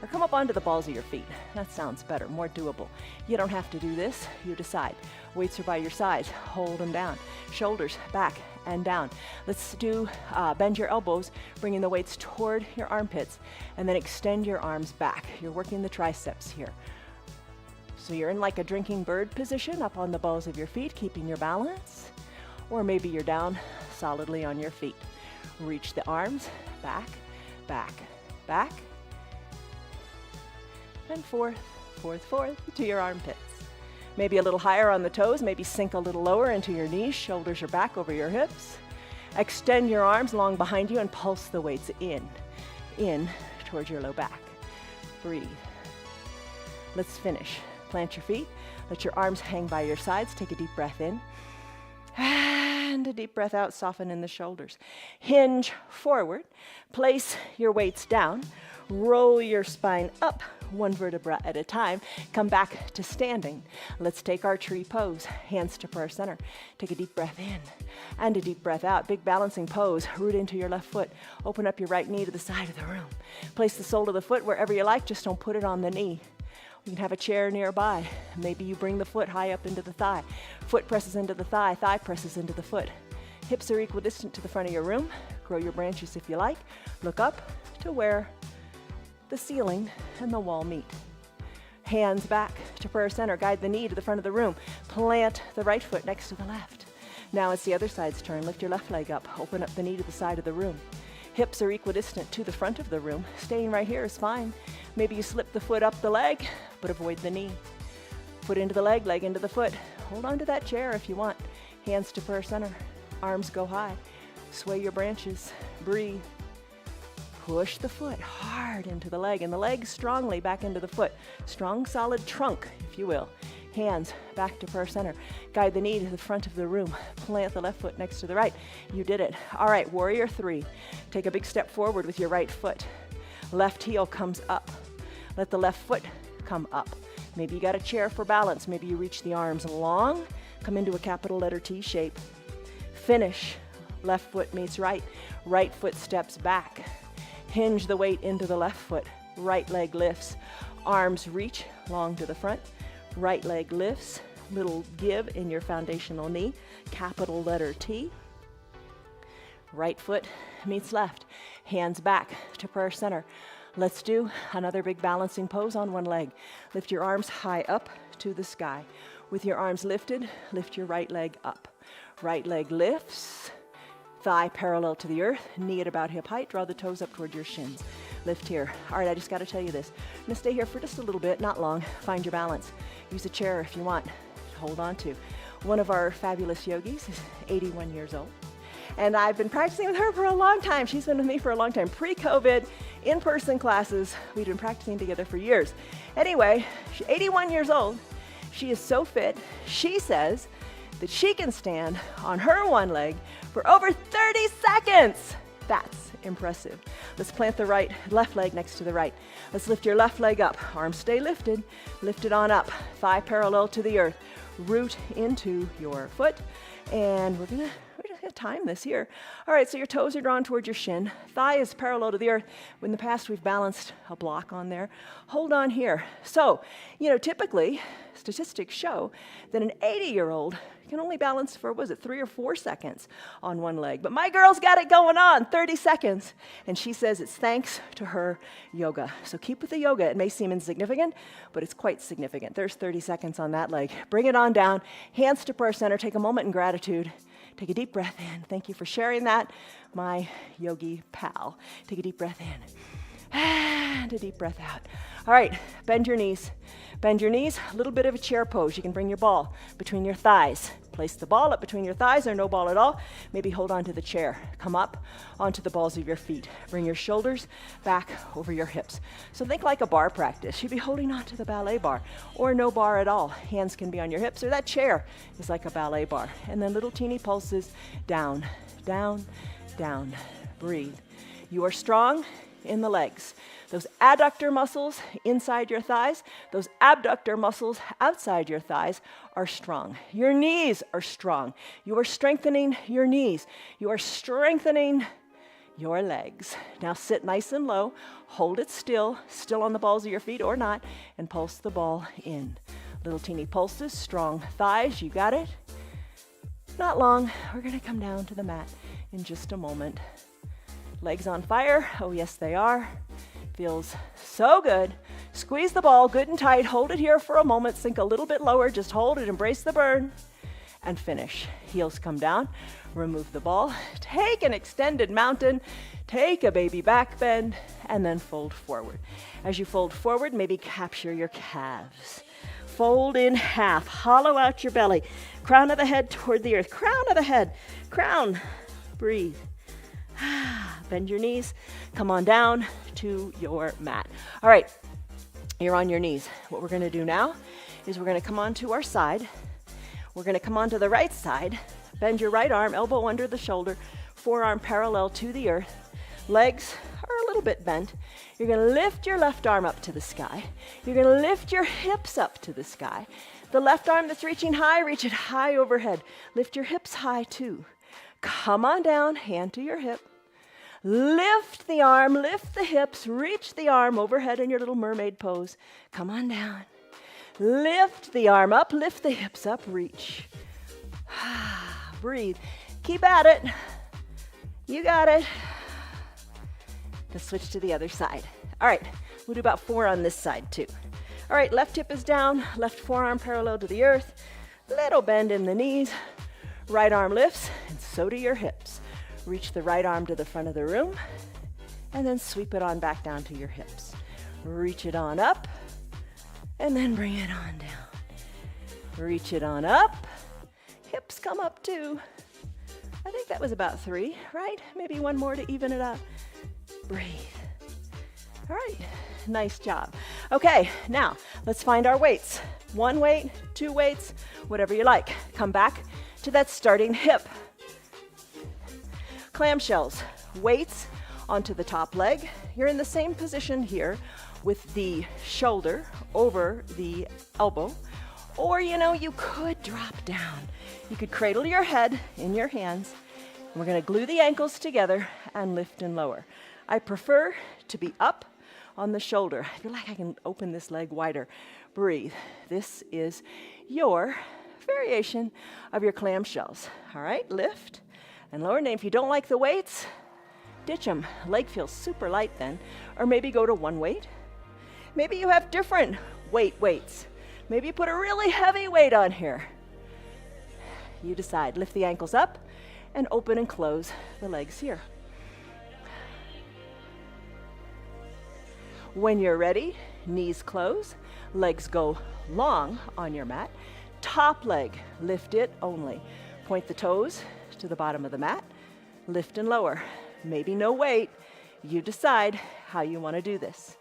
Or come up onto the balls of your feet. That sounds better, more doable. You don't have to do this. You decide. Weights are by your sides. Hold them down. Shoulders back and down. Let's do bend your elbows, bringing the weights toward your armpits, and then extend your arms back. You're working the triceps here. So you're in like a drinking bird position up on the balls of your feet, keeping your balance. Or maybe you're down solidly on your feet. Reach the arms back, back, back, and forth to your armpits. Maybe a little higher on the toes, maybe sink a little lower into your knees, shoulders are back over your hips. Extend your arms long behind you and pulse the weights in towards your low back. Breathe. Let's finish. Plant your feet, let your arms hang by your sides, take a deep breath in. And a deep breath out, soften in the shoulders. Hinge forward, place your weights down, roll your spine up, one vertebra at a time. Come back to standing. Let's take our tree pose, hands to prayer center. Take a deep breath in and a deep breath out. Big balancing pose, root into your left foot. Open up your right knee to the side of the room. Place the sole of the foot wherever you like, just don't put it on the knee. You can have a chair nearby. Maybe you bring the foot high up into the thigh. Foot presses into the thigh, thigh presses into the foot. Hips are equidistant to the front of your room. Grow your branches if you like. Look up to where the ceiling and the wall meet. Hands back to prayer center. Guide the knee to the front of the room. Plant the right foot next to the left. Now it's the other side's turn. Lift your left leg up. Open up the knee to the side of the room. Hips are equidistant to the front of the room. Staying right here is fine. Maybe you slip the foot up the leg, but avoid the knee. Foot into the leg, leg into the foot. Hold on to that chair if you want. Hands to prayer center. Arms go high. Sway your branches. Breathe. Push the foot hard into the leg and the leg strongly back into the foot. Strong, solid trunk, if you will. Hands back to prayer center. Guide the knee to the front of the room. Plant the left foot next to the right. You did it. All right, warrior three. Take a big step forward with your right foot. Left heel comes up. Let the left foot come up. Maybe you got a chair for balance. Maybe you reach the arms long. Come into a capital letter T shape. Finish. Left foot meets right. Right foot steps back. Hinge the weight into the left foot. Right leg lifts. Arms reach long to the front. Right leg lifts. Little give in your foundational knee. Capital letter T. Right foot meets left. Hands back to prayer center. Let's do another big balancing pose on one leg. Lift your arms high up to the sky. With your arms lifted, lift your right leg up. Right leg lifts. Thigh parallel to the earth, knee at about hip height, draw the toes up toward your shins. Lift here. All right, I just got to tell you this. I'm going to stay here for just a little bit, not long. Find your balance. Use a chair if you want to hold on to. One of our fabulous yogis is 81 years old. And I've been practicing with her for a long time. She's been with me for a long time. Pre-COVID, in-person classes, we've been practicing together for years. Anyway, she's 81 years old. She is so fit. She says that she can stand on her one leg for over 30 seconds. That's impressive. Let's plant the left leg next to the right. Let's lift your left leg up. Arms stay lifted. Lift it on up. Thigh parallel to the earth. Root into your foot. And we're just gonna time this here. All right, so your toes are drawn towards your shin. Thigh is parallel to the earth. In the past, we've balanced a block on there. Hold on here. So, typically, statistics show that an 80-year-old can only balance for, 3 or 4 seconds on one leg. But my girl's got it going on, 30 seconds. And she says it's thanks to her yoga. So keep with the yoga. It may seem insignificant, but it's quite significant. There's 30 seconds on that leg. Bring it on down. Hands to prayer center. Take a moment in gratitude. Take a deep breath in. Thank you for sharing that, my yogi pal. Take a deep breath in. And a deep breath out. All right, bend your knees. Bend your knees, a little bit of a chair pose. You can bring your ball between your thighs. Place the ball up between your thighs or no ball at all. Maybe hold on to the chair. Come up onto the balls of your feet. Bring your shoulders back over your hips. So think like a bar practice. You'd be holding on to the ballet bar or no bar at all. Hands can be on your hips or that chair is like a ballet bar. And then little teeny pulses down, down, down. Breathe. You are strong in the legs. Those adductor muscles inside your thighs, those abductor muscles outside your thighs are strong. Your knees are strong. You are strengthening your knees. You are strengthening your legs. Now sit nice and low. Hold it still on the balls of your feet or not, and pulse the ball in. Little teeny pulses, strong thighs. You got it? Not long. We're going to come down to the mat in just a moment. Legs on fire. Oh, yes, they are. Feels so good. Squeeze the ball good and tight. Hold it here for a moment. Sink a little bit lower. Just hold it. Embrace the burn. And finish. Heels come down. Remove the ball. Take an extended mountain. Take a baby back bend. And then fold forward. As you fold forward, maybe capture your calves. Fold in half. Hollow out your belly. Crown of the head toward the earth. Crown of the head. Crown. Breathe. Bend your knees, come on down to your mat. All right, you're on your knees. What we're gonna do now is we're gonna come onto our side. We're gonna come onto the right side, bend your right arm, elbow under the shoulder, forearm parallel to the earth. Legs are a little bit bent. You're gonna lift your left arm up to the sky. You're gonna lift your hips up to the sky. The left arm that's reaching high, reach it high overhead. Lift your hips high too. Come on down, hand to your hip. Lift the arm, lift the hips, reach the arm overhead in your little mermaid pose. Come on down. Lift the arm up, lift the hips up, reach. Breathe. Keep at it. You got it. Let's switch to the other side. All right, we'll do about 4 on this side too. All right, left hip is down, left forearm parallel to the earth. Little bend in the knees. Right arm lifts, and so do your hips. Reach the right arm to the front of the room, and then sweep it on back down to your hips. Reach it on up, and then bring it on down. Reach it on up. Hips come up too. I think that was about 3, right? Maybe 1 more to even it out. Breathe. All right, nice job. Okay, now let's find our weights. 1 weight, 2 weights, whatever you like. Come back to that starting hip. Clamshells, weights onto the top leg. You're in the same position here with the shoulder over the elbow. Or, you could drop down. You could cradle your head in your hands. We're going to glue the ankles together and lift and lower. I prefer to be up on the shoulder. I feel like I can open this leg wider. Breathe. This is your variation of your clamshells. All right, lift and lower. And if you don't like the weights, ditch them. Leg feels super light then. Or maybe go to 1 weight. Maybe you have different weights. Maybe you put a really heavy weight on here. You decide. Lift the ankles up and open and close the legs here. When you're ready, knees close, legs go long on your mat. Top leg, lift it only. Point the toes to the bottom of the mat. Lift and lower. Maybe no weight. You decide how you want to do this.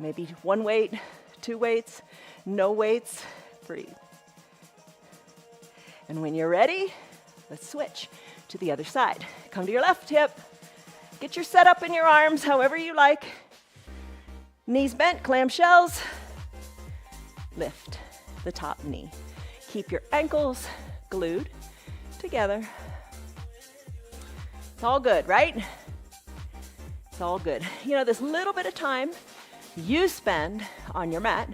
Maybe 1 weight, 2 weights, no weights. Breathe. And when you're ready, let's switch to the other side. Come to your left hip. Get your setup in your arms, however you like. Knees bent, clamshells. Lift the top knee. Keep your ankles glued together. It's all good, right? It's all good. This little bit of time you spend on your mat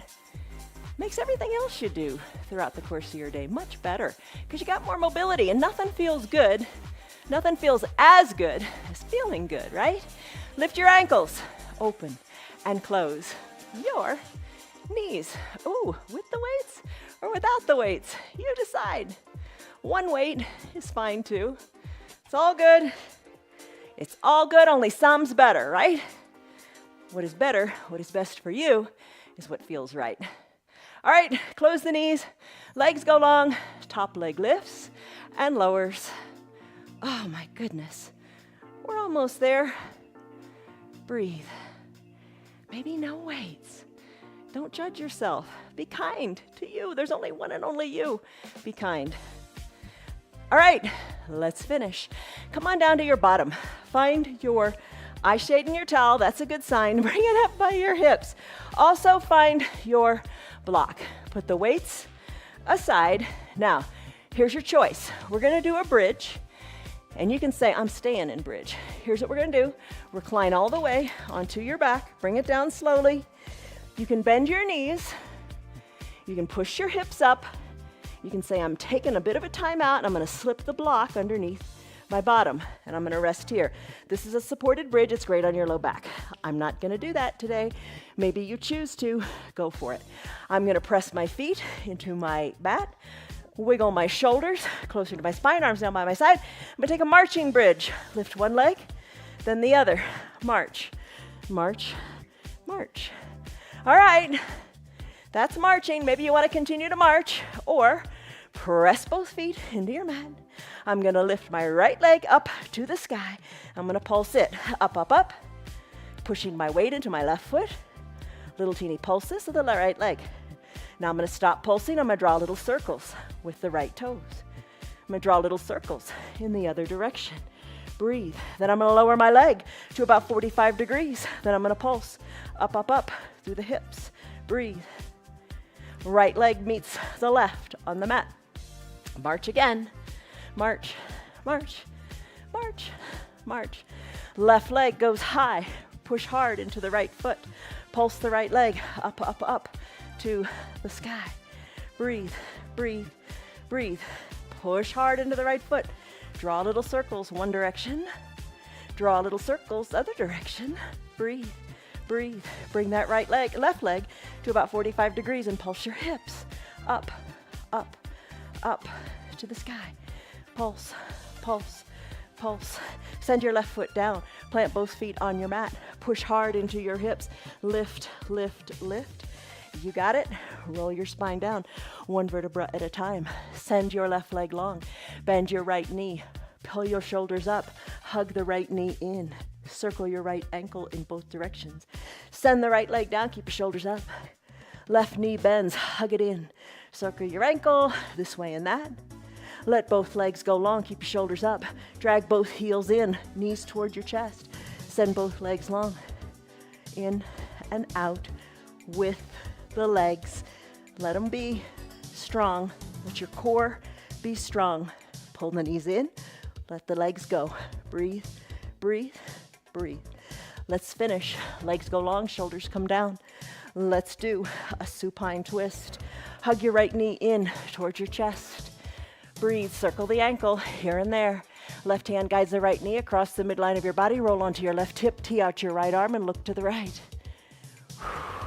makes everything else you do throughout the course of your day much better because you got more mobility, and nothing feels good. Nothing feels as good as feeling good, right? Lift your ankles, open and close your knees. Ooh, with the weights or without the weights, you decide. 1 weight is fine too. It's all good. It's all good, only some's better, right? What is better, what is best for you, is what feels right. All right, close the knees, legs go long, top leg lifts and lowers. Oh my goodness, we're almost there. Breathe. Maybe no weights. Don't judge yourself. Be kind to you. There's only one and only you. Be kind. All right, let's finish. Come on down to your bottom. Find your eye shade in your towel. That's a good sign. Bring it up by your hips. Also find your block. Put the weights aside. Now, here's your choice. We're going to do a bridge. And you can say, I'm staying in bridge. Here's what we're going to do. Recline all the way onto your back. Bring it down slowly. You can bend your knees. You can push your hips up. You can say, I'm taking a bit of a time out, and I'm going to slip the block underneath my bottom, and I'm going to rest here. This is a supported bridge. It's great on your low back. I'm not going to do that today. Maybe you choose to. Go for it. I'm going to press my feet into my mat, wiggle my shoulders closer to my spine, arms down by my side. I'm going to take a marching bridge. Lift one leg, then the other. March, march, march. All right. That's marching. Maybe you want to continue to march or press both feet into your mat. I'm going to lift my right leg up to the sky. I'm going to pulse it up, up, up, pushing my weight into my left foot. Little teeny pulses of the right leg. Now I'm going to stop pulsing. I'm going to draw little circles with the right toes. I'm going to draw little circles in the other direction. Breathe. Then I'm going to lower my leg to about 45 degrees. Then I'm going to pulse up, up, up through the hips. Breathe. Right leg meets the left on the mat. March again. March, march, march, march. Left leg goes high. Push hard into the right foot. Pulse the right leg up, up, up to the sky. Breathe, breathe, breathe. Push hard into the right foot. Draw little circles one direction. Draw little circles other direction. Breathe, breathe. Bring that left leg to about 45 degrees and pulse your hips. Up, up, up to the sky. Pulse, pulse, pulse. Send your left foot down. Plant both feet on your mat. Push hard into your hips. Lift, lift, lift. You got it. Roll your spine down, one vertebra at a time. Send your left leg long. Bend your right knee. Pull your shoulders up. Hug the right knee in. Circle your right ankle in both directions. Send the right leg down. Keep your shoulders up. Left knee bends. Hug it in. Circle your ankle this way and that. Let both legs go long. Keep your shoulders up. Drag both heels in. Knees toward your chest. Send both legs long. In and out with the legs. Let them be strong. Let your core be strong. Pull the knees in. Let the legs go. Breathe, breathe, breathe. Let's finish. Legs go long, shoulders come down. Let's do a supine twist. Hug your right knee in towards your chest. Breathe, circle the ankle here and there. Left hand guides the right knee across the midline of your body. Roll onto your left hip, tee out your right arm and look to the right.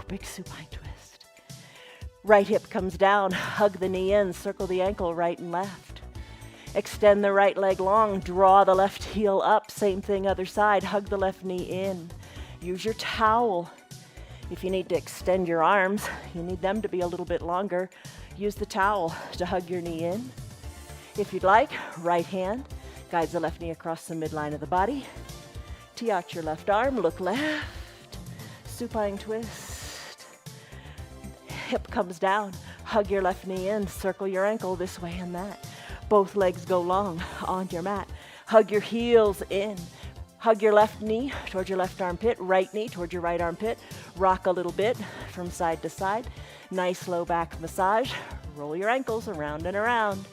Big supine twist. Right hip comes down, hug the knee in, circle the ankle right and left. Extend the right leg long, draw the left heel up, same thing other side, hug the left knee in. Use your towel. If you need to extend your arms, you need them to be a little bit longer, use the towel to hug your knee in. If you'd like, right hand guides the left knee across the midline of the body. Tee out your left arm, look left, supine twist. Hip comes down, hug your left knee in, circle your ankle this way and that. Both legs go long on your mat. Hug your heels in. Hug your left knee towards your left armpit, right knee towards your right armpit. Rock a little bit from side to side. Nice low back massage. Roll your ankles around and around.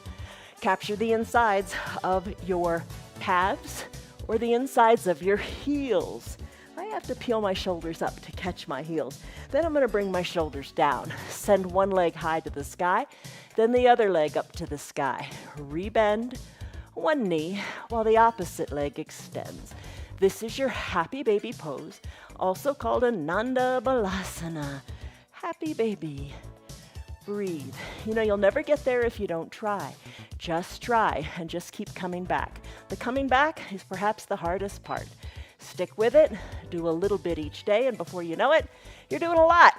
Capture the insides of your calves or the insides of your heels. I have to peel my shoulders up to catch my heels. Then I'm going to bring my shoulders down. Send one leg high to the sky, then the other leg up to the sky. Rebend one knee while the opposite leg extends. This is your happy baby pose, also called a Nanda Balasana. Happy baby. Breathe. You know, you'll never get there if you don't try. Just try and just keep coming back. The coming back is perhaps the hardest part. Stick with it, do a little bit each day, and before you know it, you're doing a lot.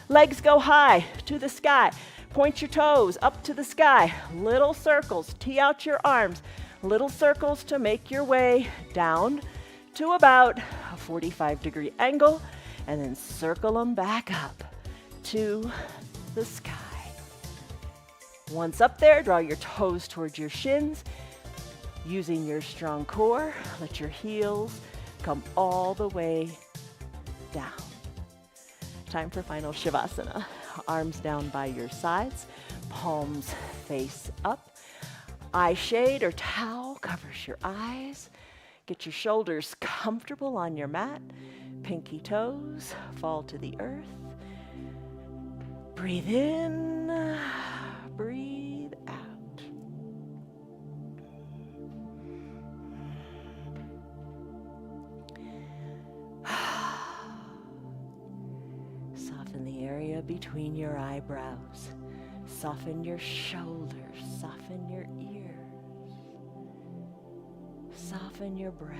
Legs go high to the sky. Point your toes up to the sky. Little circles, tee out your arms. Little circles to make your way down to about a 45-degree angle, and then circle them back up to the sky. Once up there, draw your toes towards your shins. Using your strong core, let your heels come all the way down. Time for final Shavasana. Arms down by your sides, palms face up. Eye shade or towel covers your eyes. Get your shoulders comfortable on your mat. Pinky toes fall to the earth. Breathe in, breathe out. Soften the area between your eyebrows. Soften your shoulders. Soften your ears. Soften your breath.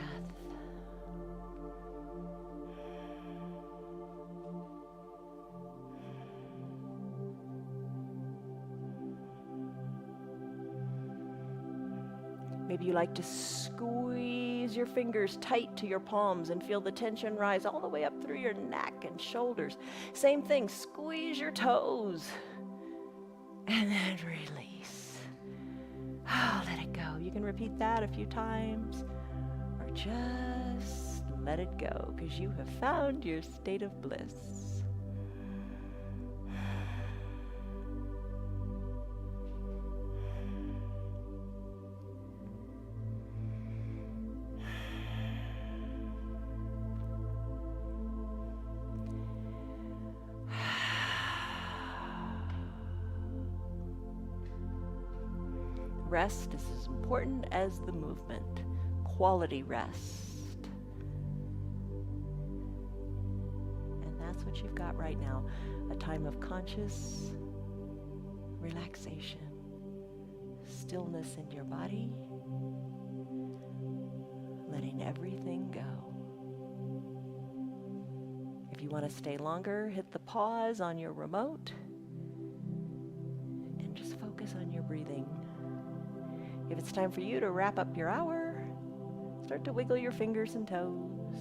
Maybe you like to squeeze your fingers tight to your palms and feel the tension rise all the way up through your neck and shoulders. Same thing, squeeze your toes and then release. Oh, let it go. You can repeat that a few times or just let it go because you have found your state of bliss. rest is as important as the movement. Quality rest. And that's what you've got right now. A time of conscious relaxation. Stillness in your body. Letting everything go. If you want to stay longer, hit the pause on your remote and just focus on your breathing. If it's time for you to wrap up your hour, start to wiggle your fingers and toes.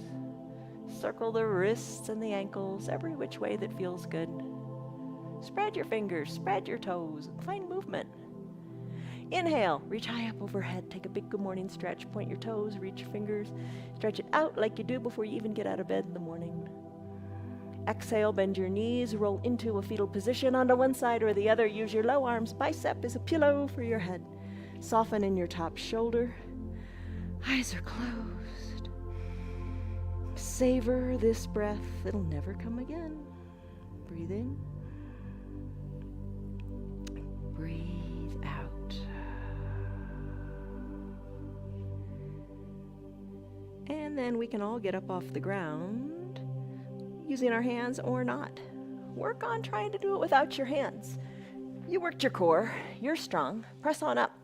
Circle the wrists and the ankles every which way that feels good. Spread your fingers, spread your toes, find movement. Inhale, reach high up overhead, take a big good morning stretch, point your toes, reach your fingers, stretch it out like you do before you even get out of bed in the morning. Exhale, bend your knees, roll into a fetal position onto one side or the other. Use your low arms, bicep as a pillow for your head. Soften in your top shoulder. Eyes are closed. Savor this breath. It'll never come again. Breathe in. Breathe out. And then we can all get up off the ground using our hands or not. Work on trying to do it without your hands. You worked your core. You're strong. Press on up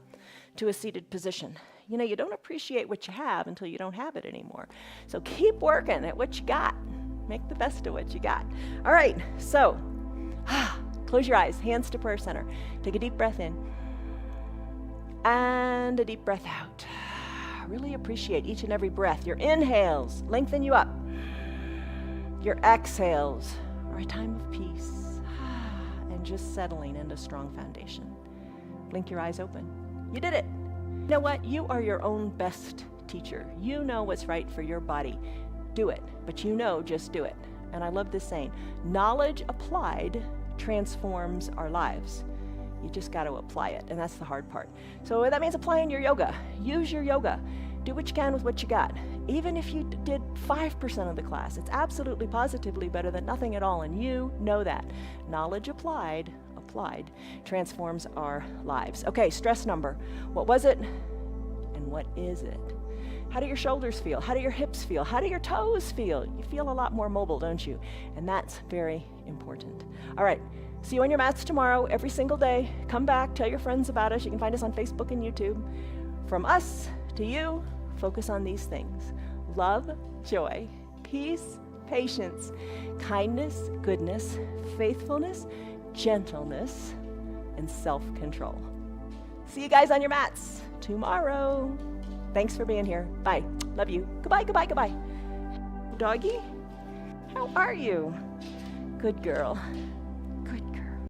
to a seated position. You know, you don't appreciate what you have until you don't have it anymore. So keep working at what you got. Make the best of what you got. All right, so close your eyes, hands to prayer center. Take a deep breath in and a deep breath out. Really appreciate each and every breath. Your inhales lengthen you up. Your exhales are a time of peace and just settling into strong foundation. Blink your eyes open. You did it. You know what? You are your own best teacher. You know what's right for your body. Do it, but just do it. And I love this saying, knowledge applied transforms our lives. You just got to apply it, and that's the hard part. So that means applying your yoga. Use your yoga. Do what you can with what you got. Even if you did 5% of the class, it's absolutely positively better than nothing at all, and you know that. Knowledge applied transforms our lives. Okay, stress number. What was it and what is it? How do your shoulders feel? How do your hips feel? How do your toes feel? You feel a lot more mobile, don't you? And that's very important. All right, see you on your mats tomorrow, every single day. Come back, tell your friends about us. You can find us on Facebook and YouTube. From us to you, focus on these things. Love, joy, peace, patience, kindness, goodness, faithfulness, gentleness, and self-control. See you guys on your mats tomorrow. Thanks for being here. Bye. Love you. Goodbye, goodbye, goodbye. Doggy, how are you? Good girl.